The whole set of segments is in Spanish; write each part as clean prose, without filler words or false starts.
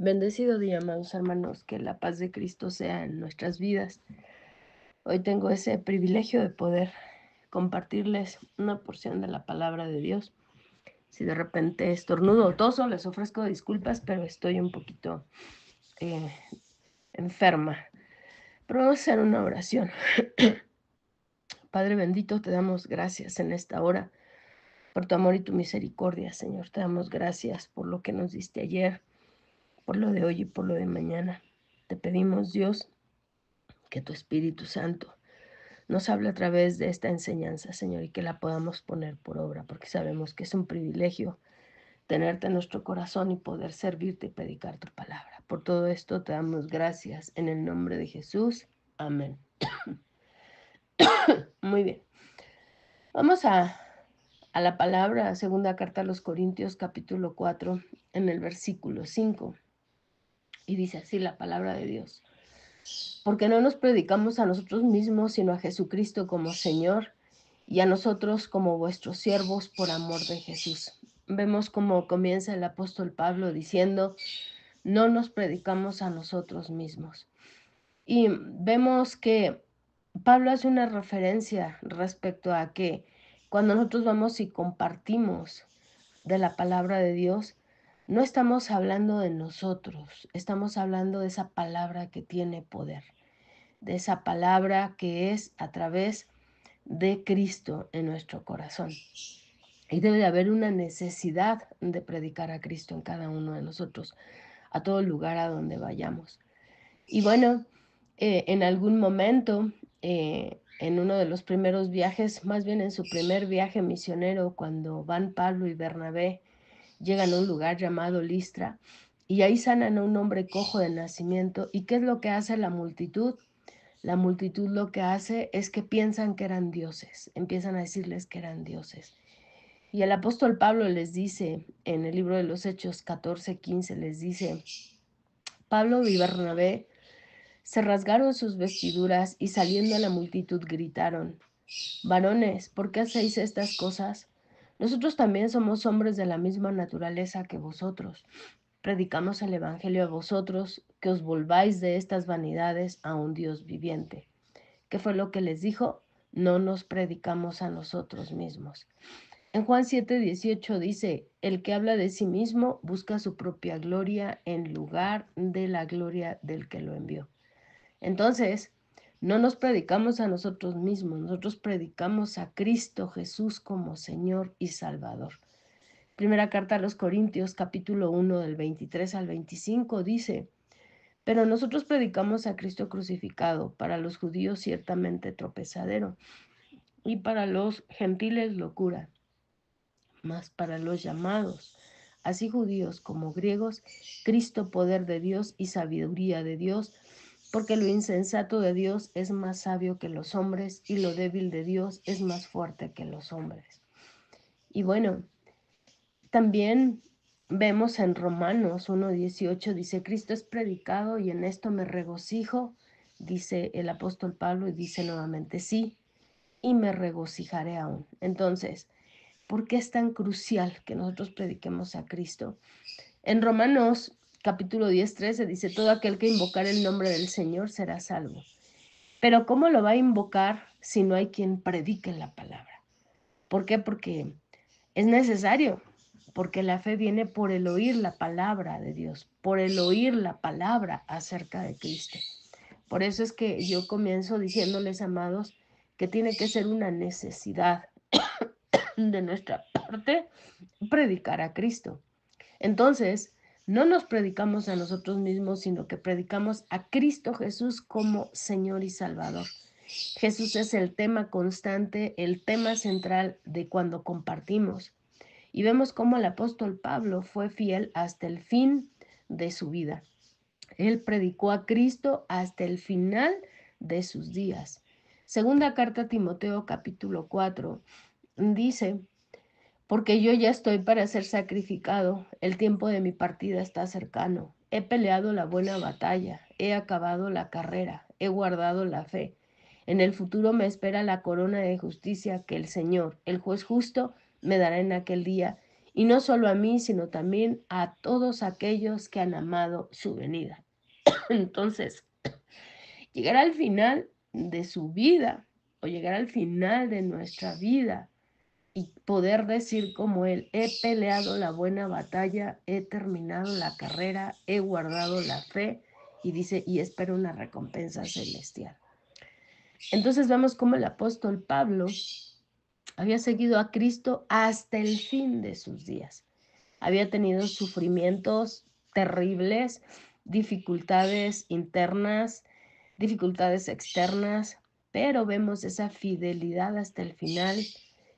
Bendecido día, amados hermanos, que la paz de Cristo sea en nuestras vidas. Hoy tengo ese privilegio de poder compartirles una porción de la palabra de Dios. Si de repente estornudo o toso, les ofrezco disculpas, pero estoy un poquito eh, enferma. Pero vamos a hacer una oración. Padre bendito, te damos gracias en esta hora por tu amor y tu misericordia, Señor. Te damos gracias por lo que nos diste ayer, por lo de hoy y por lo de mañana. Te pedimos, Dios, que tu Espíritu Santo nos hable a través de esta enseñanza, Señor, y que la podamos poner por obra, porque sabemos que es un privilegio tenerte en nuestro corazón y poder servirte y predicar tu palabra. Por todo esto te damos gracias en el nombre de Jesús. Amén. Muy bien. Vamos a la palabra, segunda carta a los Corintios, capítulo 4, en el versículo 5. Y dice así la palabra de Dios. Porque no nos predicamos a nosotros mismos, sino a Jesucristo como Señor, y a nosotros como vuestros siervos por amor de Jesús. Vemos cómo comienza el apóstol Pablo diciendo, no nos predicamos a nosotros mismos. Y vemos que Pablo hace una referencia respecto a que cuando nosotros vamos y compartimos de la palabra de Dios, no estamos hablando de nosotros, estamos hablando de esa palabra que tiene poder, de esa palabra que es a través de Cristo en nuestro corazón. Y debe de haber una necesidad de predicar a Cristo en cada uno de nosotros, a todo lugar a donde vayamos. Y bueno, en algún momento, en uno de los primeros viajes, más bien en su primer viaje misionero, cuando van Pablo y Bernabé, llegan a un lugar llamado Listra, y ahí sanan a un hombre cojo de nacimiento. ¿Y qué es lo que hace la multitud? La multitud lo que hace es que piensan que eran dioses, empiezan a decirles que eran dioses. Y el apóstol Pablo les dice, en el libro de los Hechos 14:15, les dice, Pablo y Bernabé se rasgaron sus vestiduras y saliendo a la multitud gritaron, varones, ¿por qué hacéis estas cosas? Nosotros también somos hombres de la misma naturaleza que vosotros. Predicamos el evangelio a vosotros, que os volváis de estas vanidades a un Dios viviente. ¿Qué fue lo que les dijo? No nos predicamos a nosotros mismos. En Juan 7:18 dice, el que habla de sí mismo busca su propia gloria en lugar de la gloria del que lo envió. Entonces, no nos predicamos a nosotros mismos, nosotros predicamos a Cristo Jesús como Señor y Salvador. Primera carta a los Corintios, capítulo 1, del 23 al 25, dice, pero nosotros predicamos a Cristo crucificado, para los judíos ciertamente tropezadero, y para los gentiles locura, mas para los llamados, así judíos como griegos, Cristo poder de Dios y sabiduría de Dios, porque lo insensato de Dios es más sabio que los hombres, y lo débil de Dios es más fuerte que los hombres. Y bueno, también vemos en Romanos 1:18, dice, Cristo es predicado y en esto me regocijo, dice el apóstol Pablo, y dice nuevamente, sí, y me regocijaré aún. Entonces, ¿por qué es tan crucial que nosotros prediquemos a Cristo? En Romanos capítulo 10:13 dice, todo aquel que invocar el nombre del Señor será salvo. Pero ¿cómo lo va a invocar si no hay quien predique la palabra? ¿Por qué? Porque es necesario, porque la fe viene por el oír la palabra de Dios, por el oír la palabra acerca de Cristo. Por eso es que yo comienzo diciéndoles, amados, que tiene que ser una necesidad de nuestra parte predicar a Cristo. Entonces, no nos predicamos a nosotros mismos, sino que predicamos a Cristo Jesús como Señor y Salvador. Jesús es el tema constante, el tema central de cuando compartimos. Y vemos cómo el apóstol Pablo fue fiel hasta el fin de su vida. Él predicó a Cristo hasta el final de sus días. Segunda carta a Timoteo, capítulo 4, dice, porque yo ya estoy para ser sacrificado, el tiempo de mi partida está cercano. He peleado la buena batalla, he acabado la carrera, he guardado la fe. En el futuro me espera la corona de justicia que el Señor, el juez justo, me dará en aquel día, y no solo a mí, sino también a todos aquellos que han amado su venida. Entonces, llegar al final de su vida o llegar al final de nuestra vida y poder decir como él, he peleado la buena batalla, he terminado la carrera, he guardado la fe, y dice, y espero una recompensa celestial. Entonces vemos cómo el apóstol Pablo había seguido a Cristo hasta el fin de sus días. Había tenido sufrimientos terribles, dificultades internas, dificultades externas, pero vemos esa fidelidad hasta el final.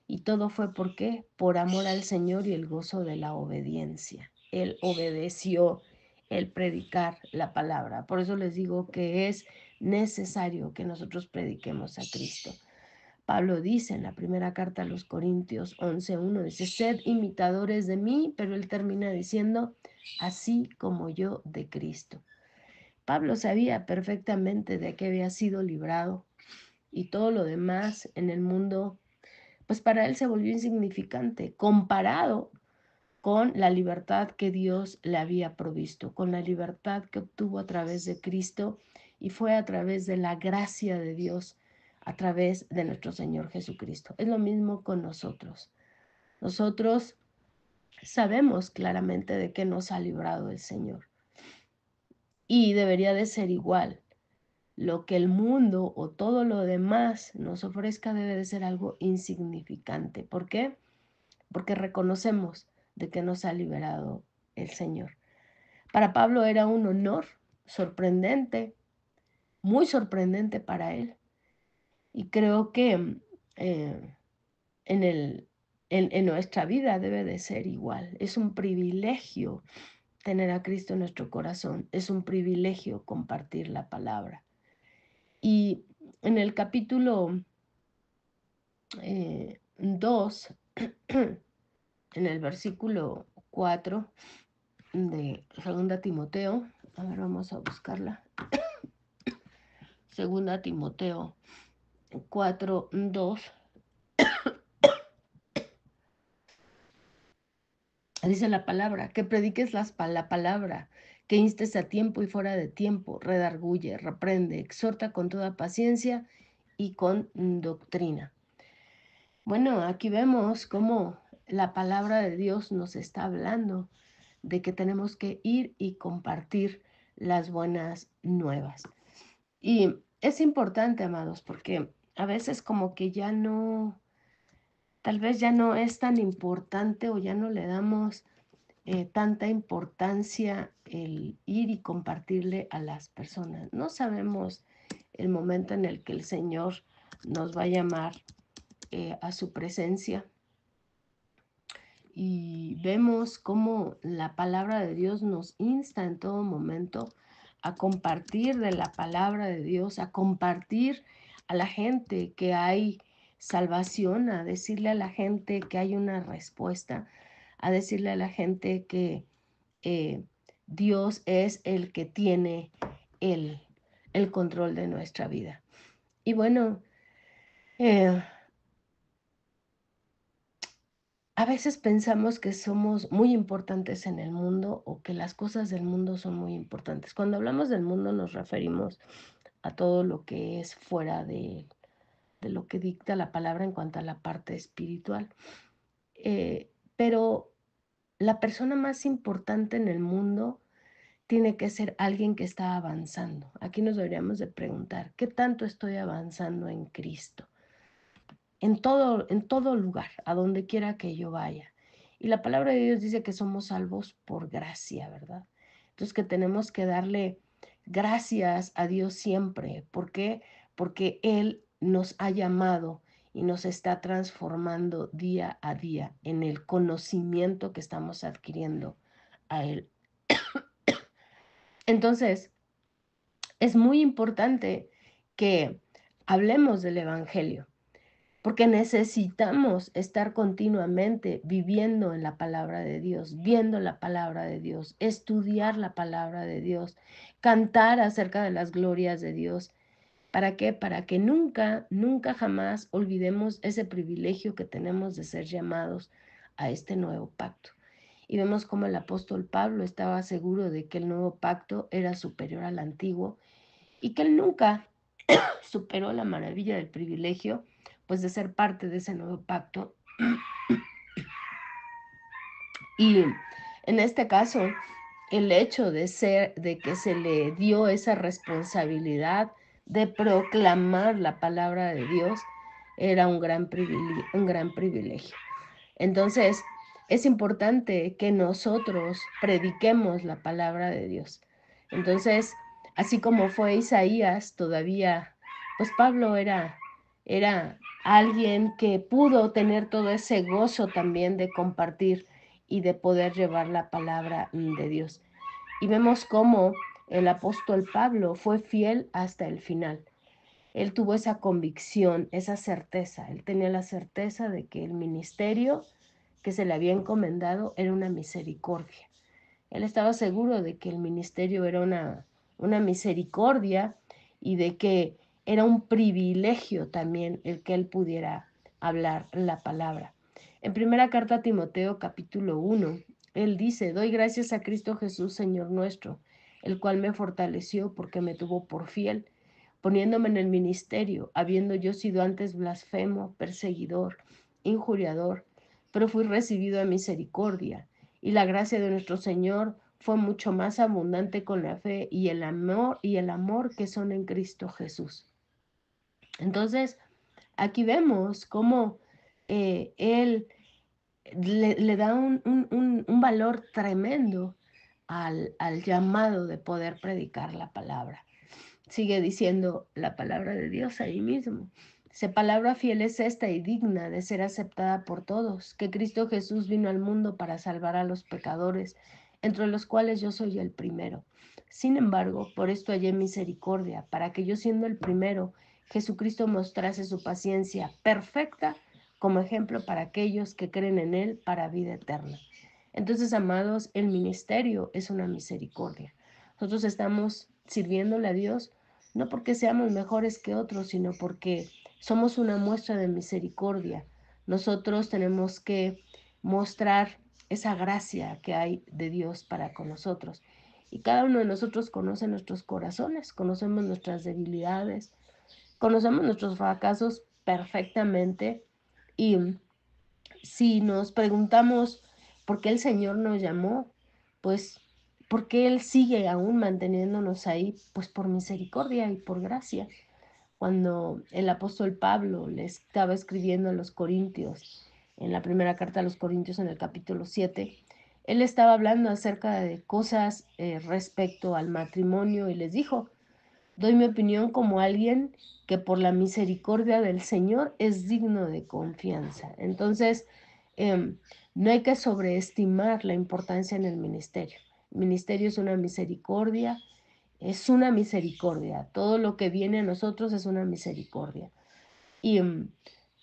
Y todo fue ¿por qué? Por amor al Señor y el gozo de la obediencia. Él obedeció el predicar la palabra. Por eso les digo que es necesario que nosotros prediquemos a Cristo. Pablo dice en la primera carta a los Corintios 11:1, dice, sed imitadores de mí, pero él termina diciendo, así como yo de Cristo. Pablo sabía perfectamente de qué había sido librado y todo lo demás en el mundo, pues para él se volvió insignificante comparado con la libertad que Dios le había provisto, con la libertad que obtuvo a través de Cristo, y fue a través de la gracia de Dios, a través de nuestro Señor Jesucristo. Es lo mismo con nosotros. Nosotros sabemos claramente de qué nos ha librado el Señor. Y debería de ser igual. Lo que el mundo o todo lo demás nos ofrezca debe de ser algo insignificante. ¿Por qué? Porque reconocemos de que nos ha liberado el Señor. Para Pablo era un honor sorprendente, muy sorprendente para él. Y creo que en nuestra vida debe de ser igual. Es un privilegio tener a Cristo en nuestro corazón. Es un privilegio compartir la palabra. Y en el capítulo 2, en el versículo 4 de 2 Timoteo, a ver, vamos a buscarla. 2 Timoteo 4:2, dice la palabra, que prediques la palabra, que instes a tiempo y fuera de tiempo, redarguye, reprende, exhorta con toda paciencia y con doctrina. Bueno, aquí vemos cómo la palabra de Dios nos está hablando de que tenemos que ir y compartir las buenas nuevas. Y es importante, amados, porque a veces como que ya no, tal vez ya no es tan importante o ya no le damos tanta importancia el ir y compartirle a las personas. No sabemos el momento en el que el Señor nos va a llamar a su presencia. Y vemos cómo la palabra de Dios nos insta en todo momento a compartir de la palabra de Dios, a compartir a la gente que hay salvación, a decirle a la gente que hay una respuesta, a decirle a la gente que Dios es el que tiene el, el control de nuestra vida. Y bueno, a veces pensamos que somos muy importantes en el mundo o que las cosas del mundo son muy importantes. Cuando hablamos del mundo nos referimos a todo lo que es fuera de lo que dicta la palabra en cuanto a la parte espiritual. Pero la persona más importante en el mundo tiene que ser alguien que está avanzando. Aquí nos deberíamos de preguntar, ¿qué tanto estoy avanzando en Cristo? En todo lugar, a donde quiera que yo vaya. Y la palabra de Dios dice que somos salvos por gracia, ¿verdad? Entonces que tenemos que darle gracias a Dios siempre. ¿Por qué? Porque Él nos ha llamado y nos está transformando día a día en el conocimiento que estamos adquiriendo a Él. Entonces, es muy importante que hablemos del Evangelio, porque necesitamos estar continuamente viviendo en la palabra de Dios, viendo la palabra de Dios, estudiar la palabra de Dios, cantar acerca de las glorias de Dios. ¿Para qué? Para que nunca, nunca jamás olvidemos ese privilegio que tenemos de ser llamados a este nuevo pacto. Y vemos cómo el apóstol Pablo estaba seguro de que el nuevo pacto era superior al antiguo y que él nunca superó la maravilla del privilegio, pues de ser parte de ese nuevo pacto. Y en este caso, el hecho de que se le dio esa responsabilidad de proclamar la palabra de Dios era un gran privilegio. Entonces, es importante que nosotros prediquemos la palabra de Dios. Entonces, así como fue Isaías, todavía, pues Pablo era alguien que pudo tener todo ese gozo también de compartir y de poder llevar la palabra de Dios. Y vemos cómo el apóstol Pablo fue fiel hasta el final. Él tuvo esa convicción, esa certeza. Él tenía la certeza de que el ministerio que se le había encomendado era una misericordia. Él estaba seguro de que el ministerio era una misericordia y de que era un privilegio también el que él pudiera hablar la palabra. En primera carta a Timoteo, capítulo 1, él dice: doy gracias a Cristo Jesús, Señor nuestro, el cual me fortaleció porque me tuvo por fiel, poniéndome en el ministerio, habiendo yo sido antes blasfemo, perseguidor, injuriador, pero fui recibido a misericordia, y la gracia de nuestro Señor fue mucho más abundante con la fe y el amor que son en Cristo Jesús. Entonces, aquí vemos cómo él le da un valor tremendo al llamado de poder predicar la palabra. Sigue diciendo la palabra de Dios ahí mismo. Dice: palabra fiel es esta y digna de ser aceptada por todos, que Cristo Jesús vino al mundo para salvar a los pecadores, entre los cuales yo soy el primero. Sin embargo, por esto hallé misericordia, para que yo, siendo el primero, Jesucristo mostrase su paciencia perfecta como ejemplo para aquellos que creen en Él para vida eterna. Entonces, amados, el ministerio es una misericordia. Nosotros estamos sirviéndole a Dios no porque seamos mejores que otros, sino porque somos una muestra de misericordia. Nosotros tenemos que mostrar esa gracia que hay de Dios para con nosotros. Y cada uno de nosotros conoce nuestros corazones, conocemos nuestras debilidades, conocemos nuestros fracasos perfectamente. Y si nos preguntamos por qué el Señor nos llamó, pues porque Él sigue aún manteniéndonos ahí, pues por misericordia y por gracia. Cuando el apóstol Pablo le estaba escribiendo a los Corintios, en la primera carta a los Corintios en el capítulo 7, él estaba hablando acerca de cosas respecto al matrimonio y les dijo: doy mi opinión como alguien que por la misericordia del Señor es digno de confianza. Entonces, no hay que sobreestimar la importancia en el ministerio. El ministerio es una misericordia, es una misericordia. Todo lo que viene a nosotros es una misericordia. Y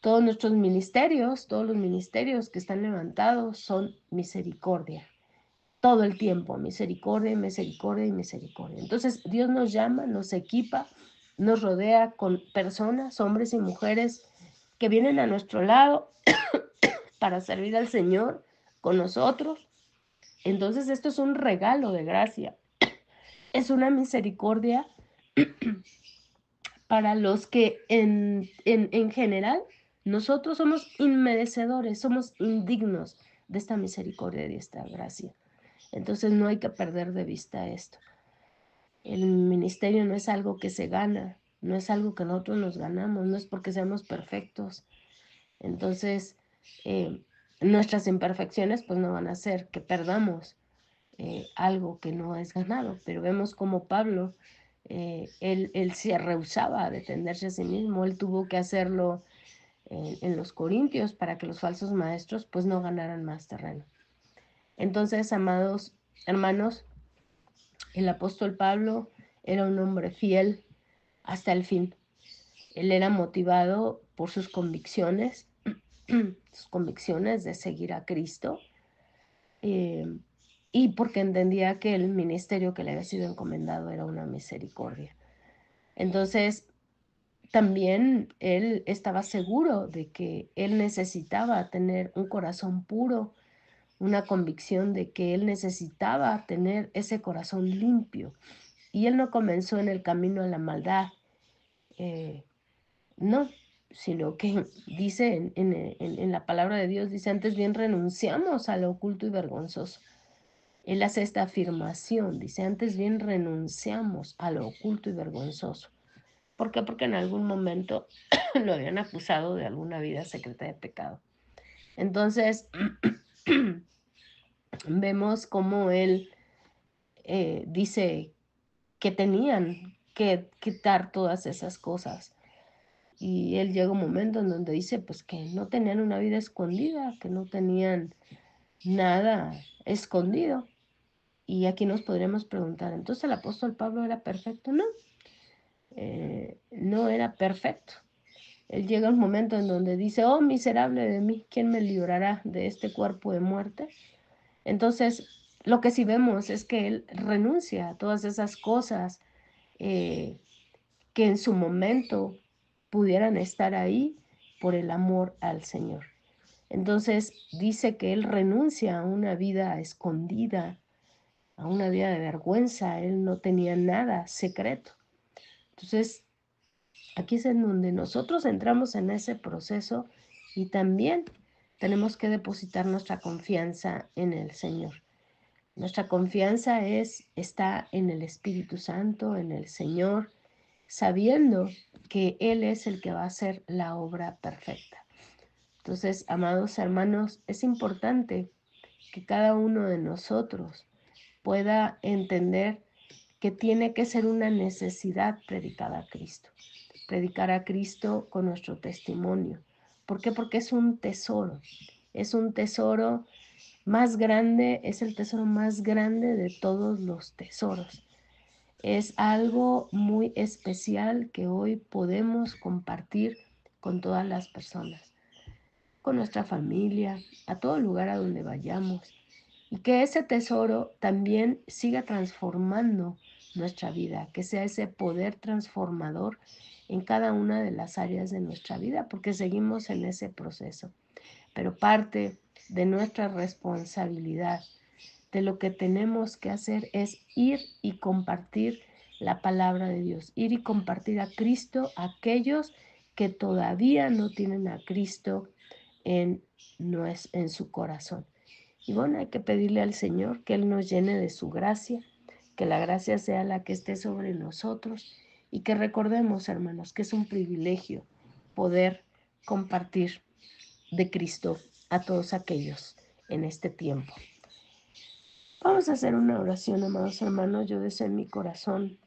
todos los ministerios que están levantados son misericordia. Todo el tiempo, misericordia, misericordia y misericordia. Entonces, Dios nos llama, nos equipa, nos rodea con personas, hombres y mujeres que vienen a nuestro lado para servir al Señor con nosotros. Entonces, esto es un regalo de gracia. Es una misericordia para los que en general nosotros somos inmerecedores, somos indignos de esta misericordia y de esta gracia. Entonces no hay que perder de vista esto. El ministerio no es algo que se gana, no es algo que nosotros nos ganamos, no es porque seamos perfectos. Entonces, nuestras imperfecciones pues no van a hacer que perdamos algo que no es ganado, pero vemos como Pablo, él se rehusaba a defenderse a sí mismo, él tuvo que hacerlo en los Corintios para que los falsos maestros pues no ganaran más terreno. Entonces, amados hermanos, el apóstol Pablo era un hombre fiel hasta el fin. Él era motivado por sus convicciones de seguir a Cristo, y porque entendía que el ministerio que le había sido encomendado era una misericordia. Entonces, también él estaba seguro de que él necesitaba tener un corazón puro, una convicción de que él necesitaba tener ese corazón limpio. Y él no comenzó en el camino a la maldad, eh, no, sino que dice en la palabra de Dios, dice, antes bien renunciamos a lo oculto y vergonzoso. Él hace esta afirmación, dice, antes bien renunciamos a lo oculto y vergonzoso. ¿Por qué? Porque en algún momento lo habían acusado de alguna vida secreta de pecado. Entonces, vemos cómo él dice que tenían que quitar todas esas cosas. Y él llega un momento en donde dice pues que no tenían una vida escondida, que no tenían nada escondido. Y aquí nos podríamos preguntar, ¿entonces el apóstol Pablo era perfecto? No, no era perfecto. Él llega un momento en donde dice, oh miserable de mí, ¿quién me librará de este cuerpo de muerte? Entonces, lo que sí vemos es que él renuncia a todas esas cosas que en su momento pudieran estar ahí por el amor al Señor. Entonces, dice que él renuncia a una vida escondida, a una vida de vergüenza. Él no tenía nada secreto. Entonces, aquí es en donde nosotros entramos en ese proceso y también tenemos que depositar nuestra confianza en el Señor. Nuestra confianza está en el Espíritu Santo, en el Señor, sabiendo que Él es el que va a hacer la obra perfecta. Entonces, amados hermanos, es importante que cada uno de nosotros pueda entender que tiene que ser una necesidad predicar a Cristo con nuestro testimonio. ¿Por qué? Porque es un tesoro más grande, es el tesoro más grande de todos los tesoros. Es algo muy especial que hoy podemos compartir con todas las personas, con nuestra familia, a todo lugar a donde vayamos. Y que ese tesoro también siga transformando nuestra vida, que sea ese poder transformador en cada una de las áreas de nuestra vida, porque seguimos en ese proceso. Pero parte de nuestra responsabilidad, de lo que tenemos que hacer es ir y compartir la palabra de Dios, ir y compartir a Cristo a aquellos que todavía no tienen a Cristo en su corazón. Y bueno, hay que pedirle al Señor que Él nos llene de su gracia, que la gracia sea la que esté sobre nosotros y que recordemos, hermanos, que es un privilegio poder compartir de Cristo a todos aquellos en este tiempo. Vamos a hacer una oración, amados hermanos. Yo deseo en mi corazón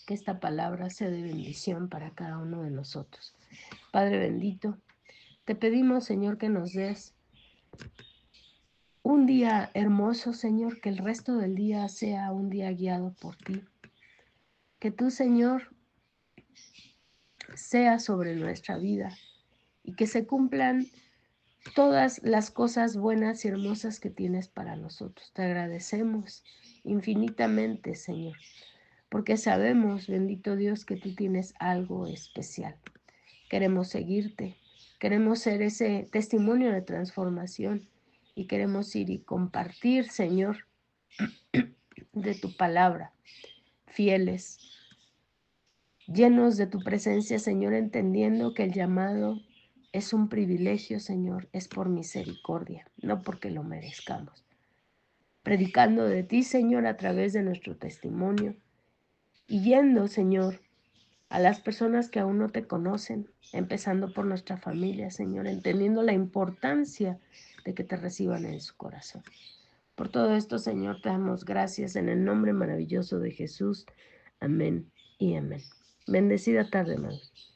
que esta palabra sea de bendición para cada uno de nosotros. Padre bendito, te pedimos, Señor, que nos des un día hermoso, Señor, que el resto del día sea un día guiado por ti. Que tú, Señor, seas sobre nuestra vida y que se cumplan todas las cosas buenas y hermosas que tienes para nosotros. Te agradecemos infinitamente, Señor, porque sabemos, bendito Dios, que tú tienes algo especial. Queremos seguirte, queremos ser ese testimonio de transformación y queremos ir y compartir, Señor, de tu palabra, fieles, llenos de tu presencia, Señor, entendiendo que el llamado es un privilegio, Señor, es por misericordia, no porque lo merezcamos. Predicando de ti, Señor, a través de nuestro testimonio y yendo, Señor, a las personas que aún no te conocen, empezando por nuestra familia, Señor, entendiendo la importancia de que te reciban en su corazón. Por todo esto, Señor, te damos gracias en el nombre maravilloso de Jesús. Amén y amén. Bendecida tarde, hermanos.